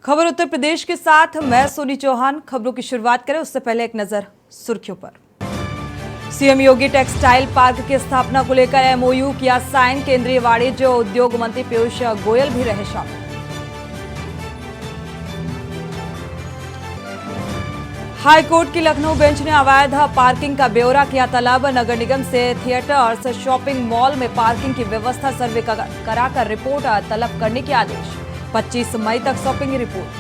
खबर उत्तर प्रदेश के साथ मैं सोनी चौहान। खबरों की शुरुआत करें उससे पहले एक नजर सुर्खियों पर। सीएम योगी टेक्सटाइल पार्क की स्थापना को लेकर एमओयू किया साइन। केंद्रीय वाणिज्य और उद्योग मंत्री पीयूष गोयल भी रहे शामिल। हाईकोर्ट की लखनऊ बेंच ने अवैध पार्किंग का ब्यौरा किया तलब। नगर निगम से थिएटर्स, शॉपिंग मॉल में पार्किंग की व्यवस्था सर्वे कराकर रिपोर्ट तलब करने के आदेश। 25 मई तक सौंपेंगी रिपोर्ट।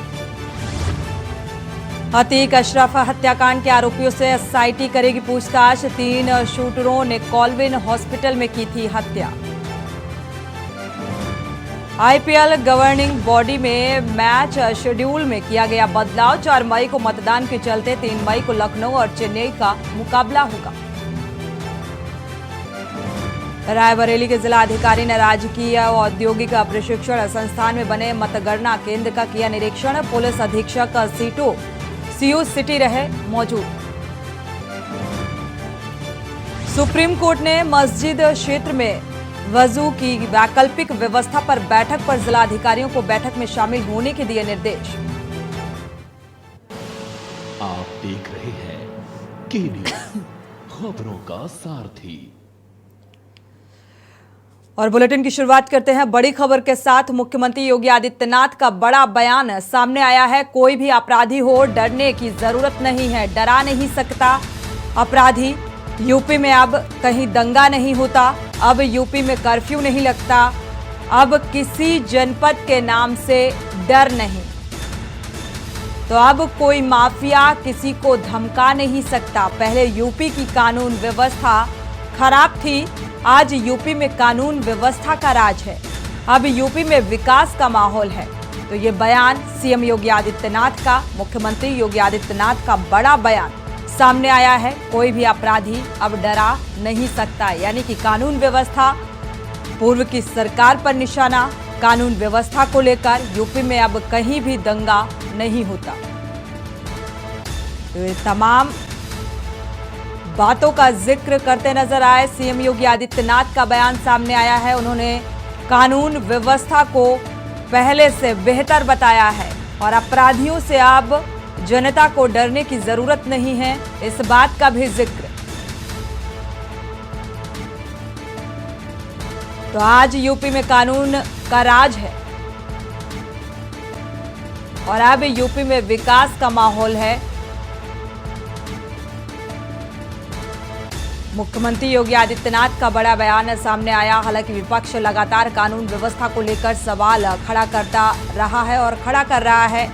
अतीक अशरफ हत्याकांड के आरोपियों से एसआईटी करेगी पूछताछ। 3 शूटरों ने कॉलविन हॉस्पिटल में की थी हत्या। आईपीएल गवर्निंग बॉडी में मैच शेड्यूल में किया गया बदलाव। 4 मई को मतदान के चलते 3 मई को लखनऊ और चेन्नई का मुकाबला होगा। रायबरेली के जिला अधिकारी ने राजकीय औद्योगिक प्रशिक्षण संस्थान में बने मतगणना केंद्र का किया निरीक्षण। पुलिस अधीक्षक सीओ सिटी रहे मौजूद। सुप्रीम कोर्ट ने मस्जिद क्षेत्र में वजू की वैकल्पिक व्यवस्था पर बैठक पर जिला अधिकारियों को बैठक में शामिल होने के दिए निर्देश। आप देख रहे हैं के न्यूज़, खबरों का सारथी। और बुलेटिन की शुरुआत करते हैं बड़ी खबर के साथ। मुख्यमंत्री योगी आदित्यनाथ का बड़ा बयान सामने आया है। कोई भी अपराधी हो, डरने की जरूरत नहीं है, डरा नहीं सकता अपराधी। यूपी में अब कहीं दंगा नहीं होता, अब यूपी में कर्फ्यू नहीं लगता, अब किसी जनपद के नाम से डर नहीं। तो अब कोई माफिया किसी को धमका नहीं सकता। पहले यूपी की कानून व्यवस्था खराब थी, आज यूपी में कानून व्यवस्था का राज है। अब यूपी में विकास का माहौल है। तो ये बयान सीएम योगी आदित्यनाथ का, मुख्यमंत्री योगी आदित्यनाथ का बड़ा बयान सामने आया है। कोई भी अपराधी अब डरा नहीं सकता, यानी कि कानून व्यवस्था, पूर्व की सरकार पर निशाना। कानून व्यवस्था को लेकर यूपी में अब कहीं भी दंगा नहीं होता। तो ये तमाम बातों का जिक्र करते नजर आए सीएम योगी आदित्यनाथ का बयान सामने आया है। उन्होंने कानून व्यवस्था को पहले से बेहतर बताया है और अपराधियों से अब जनता को डरने की जरूरत नहीं है, इस बात का भी जिक्र। तो आज यूपी में कानून का राज है और अब यूपी में विकास का माहौल है। मुख्यमंत्री योगी आदित्यनाथ का बड़ा बयान सामने आया। हालांकि विपक्ष लगातार कानून व्यवस्था को लेकर सवाल खड़ा करता रहा है और खड़ा कर रहा है।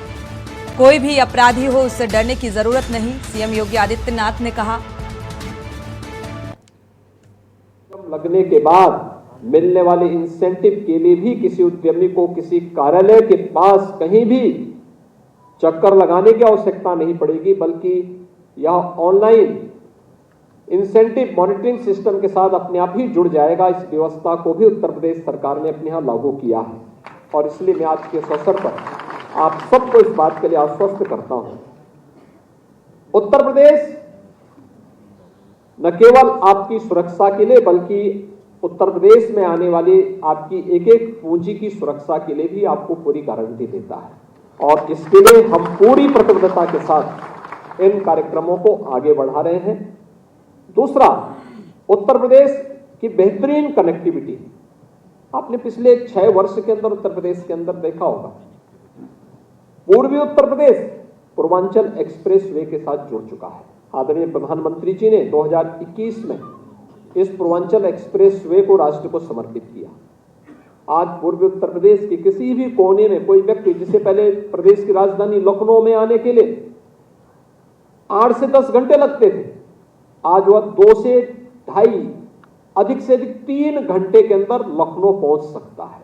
कोई भी अपराधी हो, उससे डरने की जरूरत नहीं, सीएम योगी आदित्यनाथ ने कहा। लगने के बाद मिलने वाले इंसेंटिव के लिए भी किसी उद्यमी को किसी कार्यालय के पास कहीं भी चक्कर लगाने की आवश्यकता नहीं पड़ेगी, बल्कि यह ऑनलाइन इंसेंटिव मॉनिटरिंग सिस्टम के साथ अपने आप ही जुड़ जाएगा। इस व्यवस्था को भी उत्तर प्रदेश सरकार ने अपने यहाँ लागू किया है और इसलिए मैं आज के इस अवसर पर आप सबको इस बात के लिए आश्वस्त करता हूं। उत्तर प्रदेश न केवल आपकी सुरक्षा के लिए बल्कि उत्तर प्रदेश में आने वाली आपकी एक एक पूंजी की सुरक्षा के लिए भी आपको पूरी गारंटी देता है और इसके लिए हम पूरी प्रतिबद्धता के साथ इन कार्यक्रमों को आगे बढ़ा रहे हैं। दूसरा, उत्तर प्रदेश की बेहतरीन कनेक्टिविटी आपने पिछले 6 वर्ष के अंदर उत्तर प्रदेश के अंदर देखा होगा। पूर्वी उत्तर प्रदेश पूर्वांचल एक्सप्रेस वे के साथ जुड़ चुका है। आदरणीय प्रधानमंत्री जी ने 2021 में इस पूर्वांचल एक्सप्रेस वे को राष्ट्र को समर्पित किया। आज पूर्वी उत्तर प्रदेश के किसी भी कोने में कोई व्यक्ति, जिसे पहले प्रदेश की राजधानी लखनऊ में आने के लिए 8 से 10 घंटे लगते थे, आज वह 2 से 2.5 अधिक से अधिक 3 घंटे के अंदर लखनऊ पहुंच सकता है।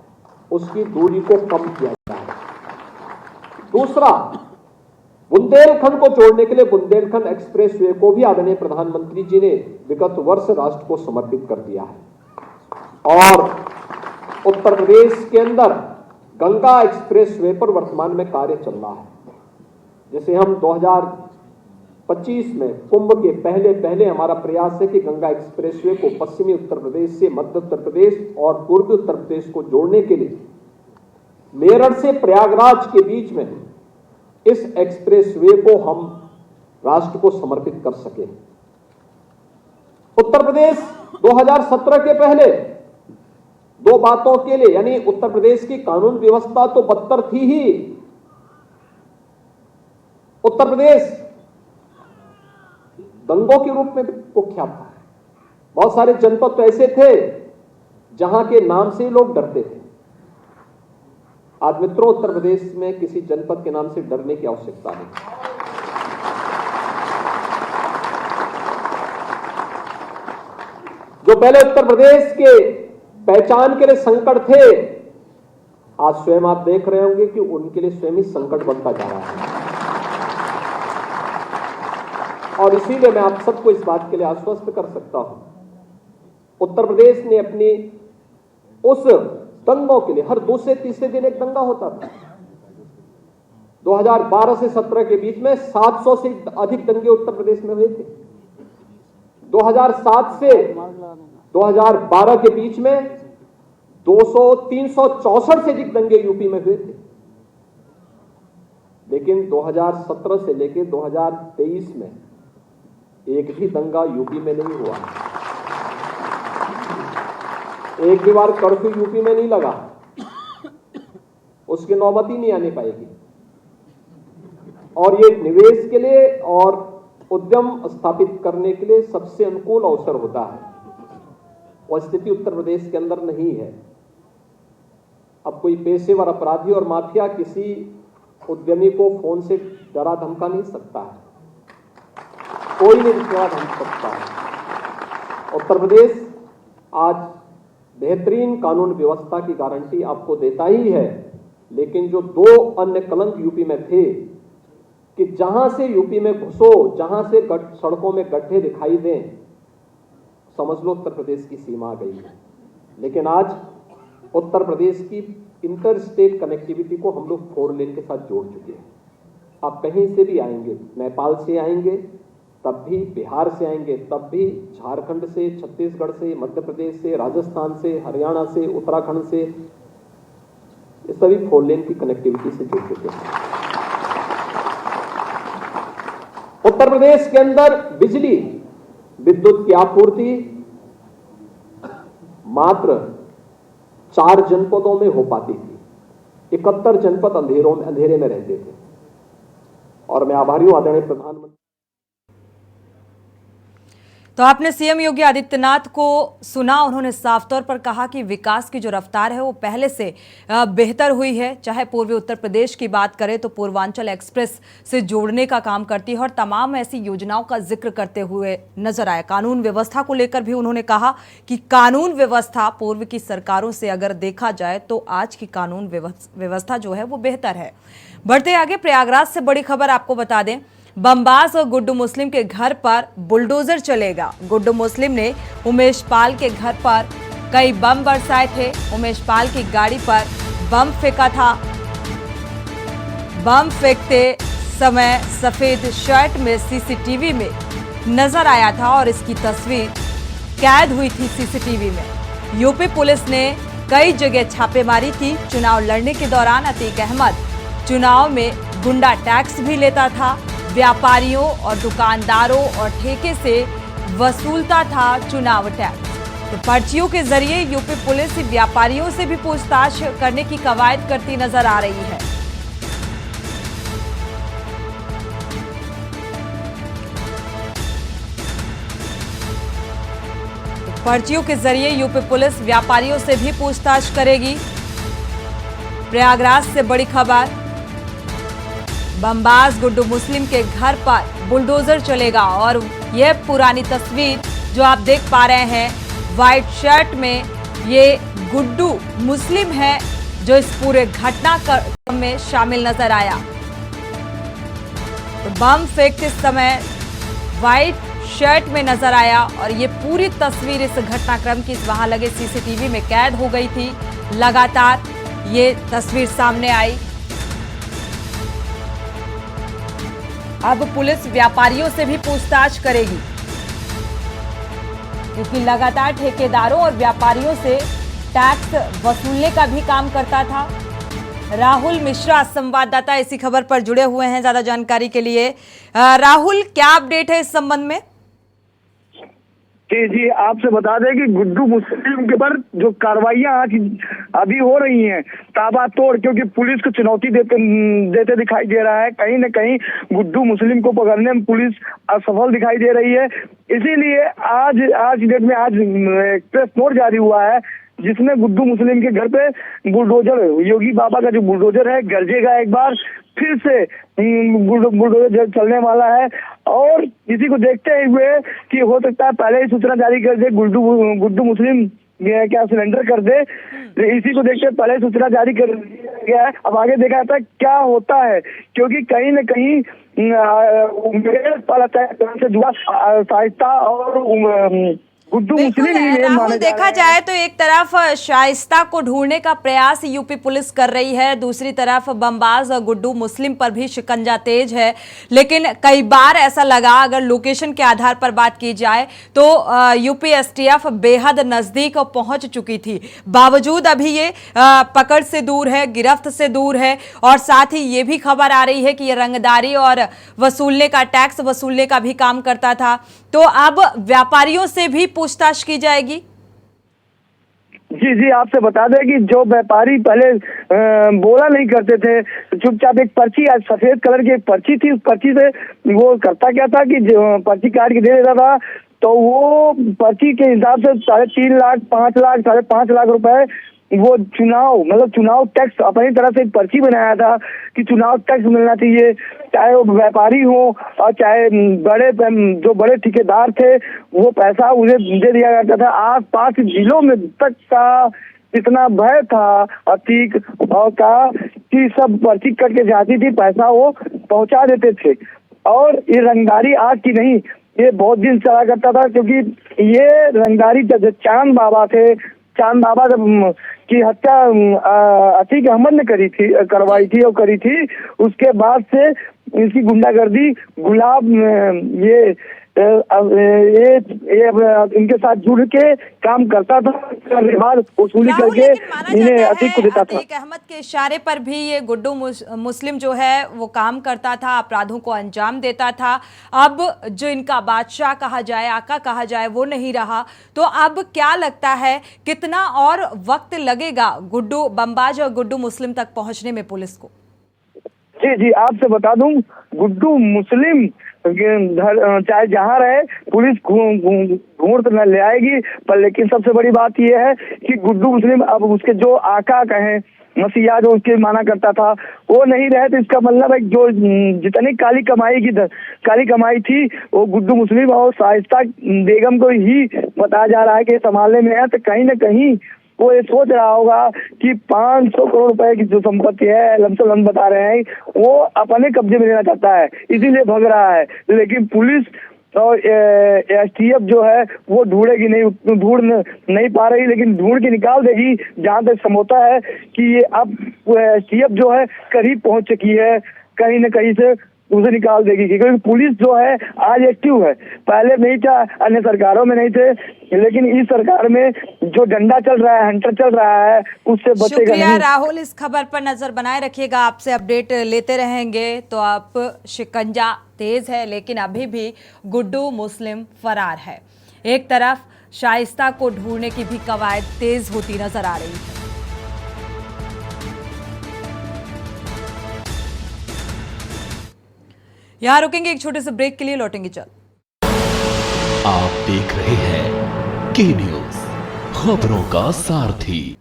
उसकी दूरी को कम किया गया है। दूसरा, बुंदेलखंड को जोड़ने के लिए बुंदेलखंड एक्सप्रेस वे को भी आदरणीय प्रधानमंत्री जी ने विगत वर्ष राष्ट्र को समर्पित कर दिया है और उत्तर प्रदेश के अंदर गंगा एक्सप्रेस वे पर वर्तमान में कार्य चल रहा है, जिसे हम 2025 में कुंभ के पहले हमारा प्रयास है कि गंगा एक्सप्रेसवे को पश्चिमी उत्तर प्रदेश से मध्य उत्तर प्रदेश और पूर्वी उत्तर प्रदेश को जोड़ने के लिए मेरठ से प्रयागराज के बीच में इस एक्सप्रेसवे को हम राष्ट्र को समर्पित कर सके। उत्तर प्रदेश 2017 के पहले दो बातों के लिए, यानी उत्तर प्रदेश की कानून व्यवस्था तो बदतर थी ही, उत्तर प्रदेश दंगों के रूप में कुख्यात था। बहुत सारे जनपद तो ऐसे थे जहां के नाम से लोग डरते थे। आज मित्रों, उत्तर प्रदेश में किसी जनपद के नाम से डरने की आवश्यकता नहीं। जो पहले उत्तर प्रदेश के पहचान के लिए संकट थे, आज स्वयं आप देख रहे होंगे कि उनके लिए स्वयं ही संकट बनता जा रहा है। और इसीलिए मैं आप सबको इस बात के लिए आश्वस्त कर सकता हूं, उत्तर प्रदेश ने अपनी उस दंगों के लिए, हर दूसरे तीसरे दिन एक दंगा होता था। 2012 से 17 के बीच में 700 से अधिक दंगे उत्तर प्रदेश में हुए थे। 2007 से 2012 के बीच में 364 से अधिक दंगे यूपी में हुए थे। लेकिन 2017 से लेकर 2023 में एक भी दंगा यूपी में नहीं हुआ। एक भी बार कर्फ्यू यूपी में नहीं लगा, उसकी नौबत ही नहीं आने पाएगी। और ये निवेश के लिए और उद्यम स्थापित करने के लिए सबसे अनुकूल अवसर होता है। वह स्थिति उत्तर प्रदेश के अंदर नहीं है। अब कोई पेशेवर अपराधी और माफिया किसी उद्यमी को फोन से डरा धमका नहीं सकता है, कोई नहीं डरा धमका सकता है। उत्तर प्रदेश आज बेहतरीन कानून व्यवस्था की गारंटी आपको देता ही है, लेकिन जो दो अन्य कलंक यूपी में थे कि जहां से यूपी में घुसो, जहां से सड़कों में गड्ढे दिखाई दें, समझ लो उत्तर प्रदेश की सीमा आ गई है। लेकिन आज उत्तर प्रदेश की इंटर स्टेट कनेक्टिविटी को हम लोग 4 लेन के साथ जोड़ चुके हैं। आप कहीं से भी आएंगे, नेपाल से आएंगे तब भी, बिहार से आएंगे तब भी, झारखंड से, छत्तीसगढ़ से, मध्य प्रदेश से, राजस्थान से, हरियाणा से, उत्तराखंड से, ये सभी 4 लेन की कनेक्टिविटी से जुड़ चुके हैं। उत्तर प्रदेश के अंदर बिजली, विद्युत की आपूर्ति मात्र 4 जनपदों में हो पाती थी। 71 जनपद अंधेरे में रहते थे। और मैं आभारी हूं आदरणीय प्रधानमंत्री। तो आपने सीएम योगी आदित्यनाथ को सुना, उन्होंने साफ तौर पर कहा कि विकास की जो रफ्तार है वो पहले से बेहतर हुई है। चाहे पूर्वी उत्तर प्रदेश की बात करें तो पूर्वांचल एक्सप्रेस से जोड़ने का काम करती है और तमाम ऐसी योजनाओं का जिक्र करते हुए नजर आया। कानून व्यवस्था को लेकर भी उन्होंने कहा कि कानून व्यवस्था पूर्व की सरकारों से अगर देखा जाए तो आज की कानून व्यवस्था जो है वो बेहतर है। बढ़ते आगे, प्रयागराज से बड़ी खबर आपको बता दें, बमबाज और गुड्डू मुस्लिम के घर पर बुलडोजर चलेगा। गुड्डू मुस्लिम ने उमेश पाल के घर पर कई बम बरसाए थे। उमेश पाल की गाड़ी पर बम फेंका था। बम फेंकते समय सफेद शर्ट में सीसीटीवी में नजर आया था और इसकी तस्वीर कैद हुई थी सीसीटीवी में। यूपी पुलिस ने कई जगह छापेमारी की। चुनाव लड़ने के दौरान अतीक अहमद चुनाव में गुंडा टैक्स भी लेता था, व्यापारियों और दुकानदारों और ठेके से वसूलता था चुनाव टैक्स। तो पर्चियों के जरिए यूपी पुलिस व्यापारियों से भी पूछताछ करने की कवायद करती नजर आ रही है। तो पर्चियों के जरिए यूपी पुलिस व्यापारियों से भी पूछताछ करेगी। प्रयागराज से बड़ी खबर, बमबाज गुड्डू मुस्लिम के घर पर बुलडोजर चलेगा और यह पुरानी तस्वीर जो आप देख पा रहे हैं, व्हाइट शर्ट में ये गुड्डू मुस्लिम है जो इस पूरे घटनाक्रम में शामिल नजर आया। तो बम फेंकते समय व्हाइट शर्ट में नजर आया और ये पूरी तस्वीर इस घटनाक्रम की वहां लगे सीसीटीवी में कैद हो गई थी। लगातार ये तस्वीर सामने आई। अब पुलिस व्यापारियों से भी पूछताछ करेगी क्योंकि लगातार ठेकेदारों और व्यापारियों से टैक्स वसूलने का भी काम करता था। राहुल मिश्रा संवाददाता इसी खबर पर जुड़े हुए हैं ज्यादा जानकारी के लिए। राहुल, क्या अपडेट है इस संबंध में? जी, आपसे बता दें कि गुड्डू मुस्लिम के पर जो कार्रवाइयां आज अभी हो रही हैं ताबड़तोड़, क्योंकि पुलिस को चुनौती देते दिखाई दे रहा है। कहीं न कहीं गुड्डू मुस्लिम को पकड़ने में पुलिस असफल दिखाई दे रही है। इसीलिए आज डेट में आज प्रेस नोट जारी हुआ है जिसमें गुड्डू मुस्लिम के घर पे बुलडोजर, योगी बाबा का जो बुलडोजर है, गरजेगा एक बार फिर से बुलडोजर चलने वाला है। और इसी को देखते हुए कि हो सकता है पहले ही सूचना जारी कर दे गुड्डू मुस्लिम क्या सिलेंडर कर दे, इसी को देखते पहले सूचना जारी कर दिया है। अब आगे देखा जाता है क्या होता है, क्योंकि कहीं न कहीं से जुड़ा साहित्य और गुड्डू मुस्लिम ही राहुल, देखा जाए तो एक तरफ शाइस्ता को ढूंढने का प्रयास यूपी पुलिस कर रही है, दूसरी तरफ बमबाज और गुड्डू मुस्लिम पर भी शिकंजा तेज है। लेकिन कई बार ऐसा लगा, अगर लोकेशन के आधार पर बात की जाए तो यूपी एसटीएफ बेहद नजदीक पहुंच चुकी थी, बावजूद अभी ये पकड़ से दूर है, गिरफ्त से दूर है। और साथ ही ये भी खबर आ रही है कि ये रंगदारी और वसूलने का, टैक्स वसूलने का भी काम करता था। तो अब व्यापारियों से भी पूछताछ की जाएगी। जी, आपसे बता दें कि जो व्यापारी पहले बोला नहीं करते थे, चुपचाप एक पर्ची, आज सफेद कलर की एक पर्ची थी, उस पर्ची से वो करता क्या था कि जो पर्ची काट के दे देता था, तो वो पर्ची के हिसाब से 3.5 लाख, 5 लाख, 5.5 लाख रुपए वो चुनाव टैक्स अपनी तरह से एक पर्ची बनाया था कि चुनाव टैक्स मिलना चाहिए, चाहे वो व्यापारी हो और चाहे जो बड़े ठेकेदार थे, वो पैसा उन्हें दे दिया जाता था। आस पास जिलों में तक का इतना भय था अतीक और का कि सब पर्ची कट के जाती थी, पैसा वो पहुंचा देते थे। और ये रंगदारी आज की नहीं, ये बहुत दिन चला करता था, क्योंकि ये रंगदारी जब चांद बाबा थे, चांद बाबा की हत्या अतीक अहमद ने करवाई थी, उसके बाद से इसकी गुंडागर्दी गुलाब ये इनके साथ जुड़ के काम करता था, वसूली करके इन्हें अतीक को देता था। अतीक अहमद के इशारे पर भी ये गुड्डू मुस्लिम जो है वो काम करता था, अपराधों को अंजाम देता था। अब जो इनका बादशाह कहा जाए, आका कहा जाए, वो नहीं रहा। तो अब क्या लगता है कितना और वक्त लगेगा गुड्डू बमबाज और गुड्डू मुस्लिम तक पहुंचने में पुलिस को? जी, आपसे बता दूं, गुड्डू मुस्लिम चाहे जहां रहे पुलिस ढूंढ न ले आएगी, पर लेकिन सबसे बड़ी बात यह है कि गुड्डू मुस्लिम अब उसके जो आका कहें, मसीहा जो उसके माना करता था, वो नहीं रहे। तो इसका मतलब है जो जितनी काली कमाई थी वो गुड्डू मुस्लिम और शाइस्ता बेगम को ही बताया जा रहा है कि संभालने में है। तो कहीं न कहीं वो ये सोच रहा होगा कि 500 करोड़ रुपए की जो संपत्ति है, लमसम बता रहे हैं, वो अपने कब्जे में लेना चाहता है, इसीलिए भाग रहा है। लेकिन पुलिस और एसटीएफ जो है वो ढूंढ नहीं पा रही, लेकिन ढूंढ के निकाल देगी। जहां तक समझौता है कि ये अब एसटीएफ जो है करीब पहुंच चुकी है, कहीं न कहीं से उसे निकाल देगी, क्योंकि पुलिस जो है आज एक्टिव है। पहले नहीं था, अन्य सरकारों में नहीं थे, लेकिन इस सरकार में जो डंडा चल रहा है, हंटर चल रहा है, उससे बचेगा नहीं। शुक्रिया राहुल, इस खबर पर नजर बनाए रखिएगा, आपसे अपडेट लेते रहेंगे। तो आप शिकंजा तेज है, लेकिन अभी भी गुड्डू मुस्लिम फरार है। एक तरफ शाइस्ता को ढूंढने की भी कवायद तेज होती नजर आ रही है। यहां रुकेंगे एक छोटे से ब्रेक के लिए, लौटेंगे जल्द। आप देख रहे हैं के न्यूज, खबरों का सारथी।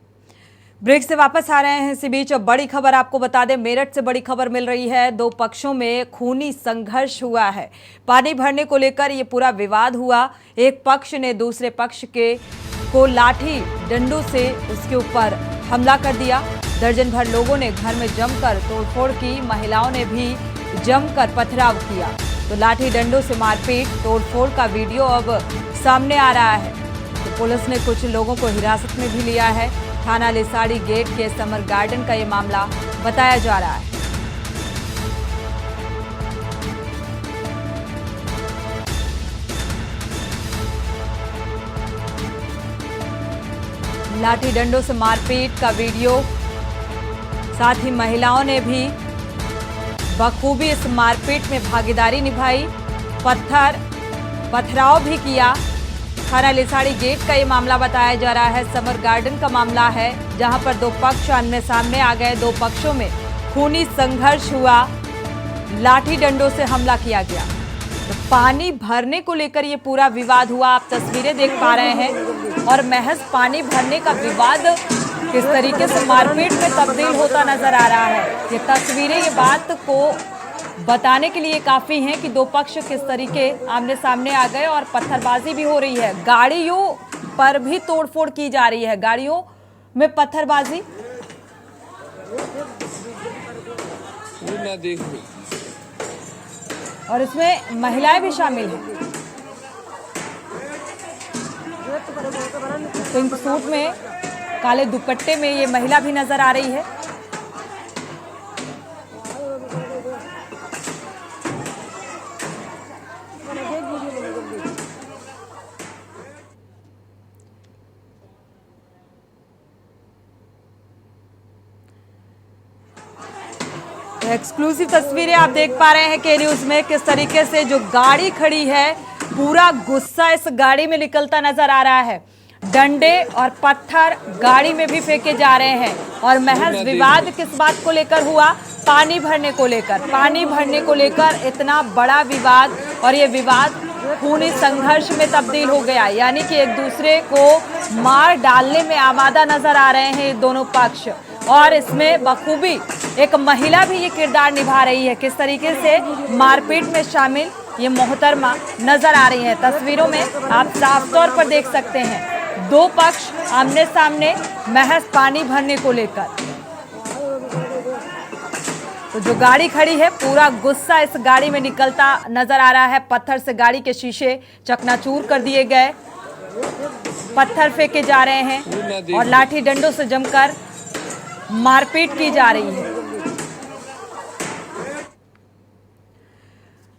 ब्रेक से वापस आ रहे हैं। इसी बीच बड़ी खबर आपको बता दें, मेरठ से बड़ी खबर मिल रही है। दो पक्षों में खूनी संघर्ष हुआ है। पानी भरने को लेकर ये पूरा विवाद हुआ। एक पक्ष ने दूसरे पक्ष को लाठी डंडों से उसके ऊपर हमला कर दिया। दर्जन भर लोगों ने घर में जमकर तोड़फोड़ की, महिलाओं ने भी जमकर पथराव किया। तो लाठी डंडों से मारपीट, तोड़फोड़ का वीडियो अब सामने आ रहा है। तो पुलिस ने कुछ लोगों को हिरासत में भी लिया है। थाना लिसाड़ी गेट के समर गार्डन का ये मामला बताया जा रहा है। लाठी डंडों से मारपीट का वीडियो साथ ही महिलाओं ने भी बखूबी इस मारपीट में भागीदारी निभाई, पथराव भी किया। थाना लिसाड़ी गेट का ये मामला बताया जा रहा है। समर गार्डन का मामला है, जहां पर दो पक्ष आमने सामने आ गए। दो पक्षों में खूनी संघर्ष हुआ, लाठी डंडों से हमला किया गया। तो पानी भरने को लेकर ये पूरा विवाद हुआ, आप तस्वीरें देख पा रहे हैं। और महज पानी भरने का विवाद किस तरीके से मारपीट में तब्दील होता नजर आ रहा है। ये तस्वीरें ये बात को बताने के लिए काफी हैं कि दो पक्ष किस तरीके आमने सामने आ गए और पत्थरबाजी भी हो रही है। गाड़ियों पर भी तोड़फोड़ की जा रही है, गाड़ियों में पत्थरबाजी। और इसमें महिलाएं भी शामिल हैं। पिंक सूट में, काले दुपट्टे में ये महिला भी नजर आ रही है। एक्सक्लूसिव तस्वीरें आप देख पा रहे हैं के न्यूज में, किस तरीके से जो गाड़ी खड़ी है, पूरा गुस्सा इस गाड़ी में निकलता नजर आ रहा है। डंडे और पत्थर गाड़ी में भी फेंके जा रहे हैं। और महज विवाद किस बात को लेकर हुआ? पानी भरने को लेकर। पानी भरने को लेकर इतना बड़ा विवाद, और ये विवाद खूनी संघर्ष में तब्दील हो गया। यानी कि एक दूसरे को मार डालने में आमादा नजर आ रहे हैं ये दोनों पक्ष। और इसमें बखूबी एक महिला भी ये किरदार निभा रही है। किस तरीके से मारपीट में शामिल ये मोहतरमा नजर आ रही है। तस्वीरों में आप साफ तौर पर देख सकते हैं, दो पक्ष आमने सामने महज पानी भरने को लेकर। तो जो गाड़ी खड़ी है, पूरा गुस्सा इस गाड़ी में निकलता नजर आ रहा है। पत्थर से गाड़ी के शीशे चकनाचूर कर दिए गए, पत्थर फेंके जा रहे हैं और लाठी डंडों से जमकर मारपीट की जा रही है।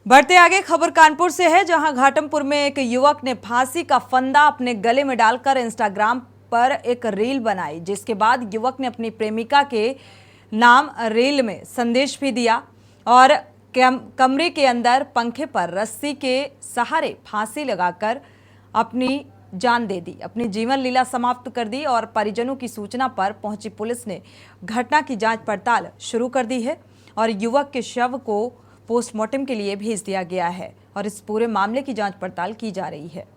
बढ़ते आगे, खबर कानपुर से है, जहां घाटमपुर में एक युवक ने फांसी का फंदा अपने गले में डालकर इंस्टाग्राम पर एक रील बनाई, जिसके बाद युवक ने अपनी प्रेमिका के नाम रील में संदेश भी दिया और कमरे के अंदर पंखे पर रस्सी के सहारे फांसी लगाकर अपनी जान दे दी, अपनी जीवन लीला समाप्त कर दी। और परिजनों की सूचना पर पहुंची पुलिस ने घटना की जांच पड़ताल शुरू कर दी है और युवक के शव को पोस्टमार्टम के लिए भेज दिया गया है और इस पूरे मामले की जांच पड़ताल की जा रही है।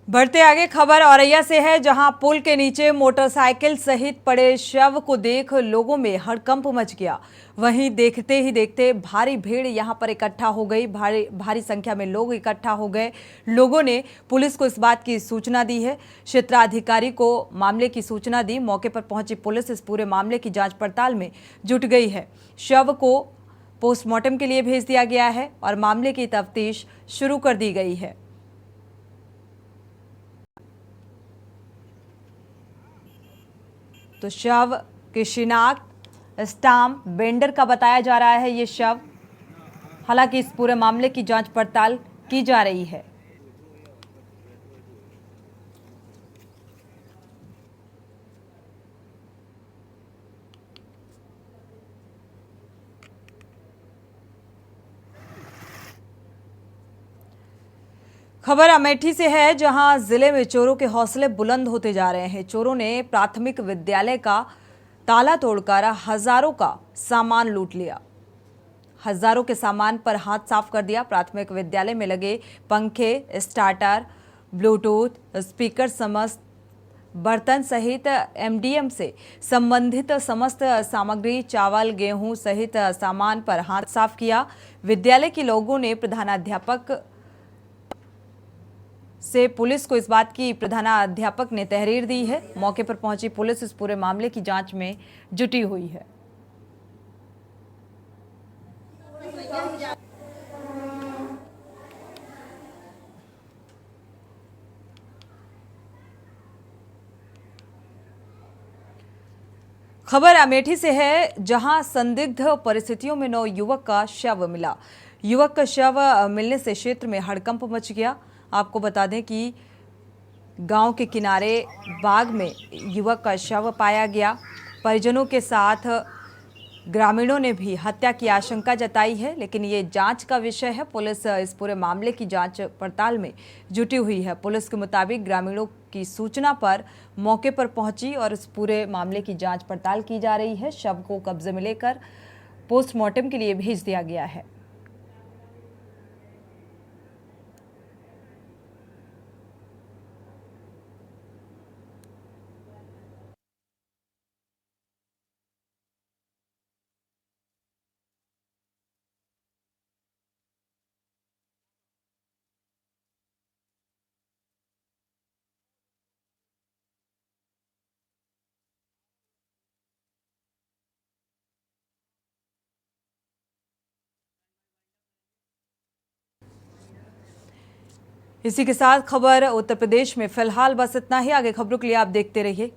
बढ़ते आगे, खबर औरैया से है, जहां पुल के नीचे मोटरसाइकिल सहित पड़े शव को देख लोगों में हड़कंप मच गया। वहीं देखते ही देखते भारी भीड़ यहां पर इकट्ठा हो गई, भारी संख्या में लोग इकट्ठा हो गए। लोगों ने पुलिस को इस बात की सूचना दी है, क्षेत्राधिकारी को मामले की सूचना दी। मौके पर पहुंची पुलिस इस पूरे मामले की जांच पड़ताल में जुट गई है। शव को पोस्टमार्टम के लिए भेज दिया गया है और मामले की तफ्तीश शुरू कर दी गई है। तो शव की शिनाख्त स्टाम्प वेंडर का बताया जा रहा है ये शव। हालांकि इस पूरे मामले की जांच पड़ताल की जा रही है। खबर अमेठी से है, जहां जिले में चोरों के हौसले बुलंद होते जा रहे हैं। चोरों ने प्राथमिक विद्यालय का ताला तोड़कर हजारों का सामान लूट लिया। हजारों के सामान पर हाथ साफ कर दिया। प्राथमिक विद्यालय में लगे पंखे, स्टार्टर, ब्लूटूथ, स्पीकर, समस्त बर्तन सहित एमडीएम से संबंधित समस्त सामग्री, चावल, गेहूं सहित सामान पर हाथ साफ किया। विद्यालय के लोगों ने प्रधानाध्यापक से पुलिस को इस बात की प्रधानाध्यापक ने तहरीर दी है। मौके पर पहुंची पुलिस इस पूरे मामले की जांच में जुटी हुई है। खबर अमेठी से है, जहां संदिग्ध परिस्थितियों में नवयुवक का शव मिला। युवक का शव मिलने से क्षेत्र में हड़कंप मच गया। आपको बता दें कि गांव के किनारे बाग में युवक का शव पाया गया। परिजनों के साथ ग्रामीणों ने भी हत्या की आशंका जताई है, लेकिन ये जांच का विषय है। पुलिस इस पूरे मामले की जांच पड़ताल में जुटी हुई है। पुलिस के मुताबिक ग्रामीणों की सूचना पर मौके पर पहुंची और इस पूरे मामले की जांच पड़ताल की जा रही है। शव को कब्जे में लेकर पोस्टमार्टम के लिए भेज दिया गया है। इसी के साथ खबर उत्तर प्रदेश में फिलहाल बस इतना ही। आगे खबरों के लिए आप देखते रहिए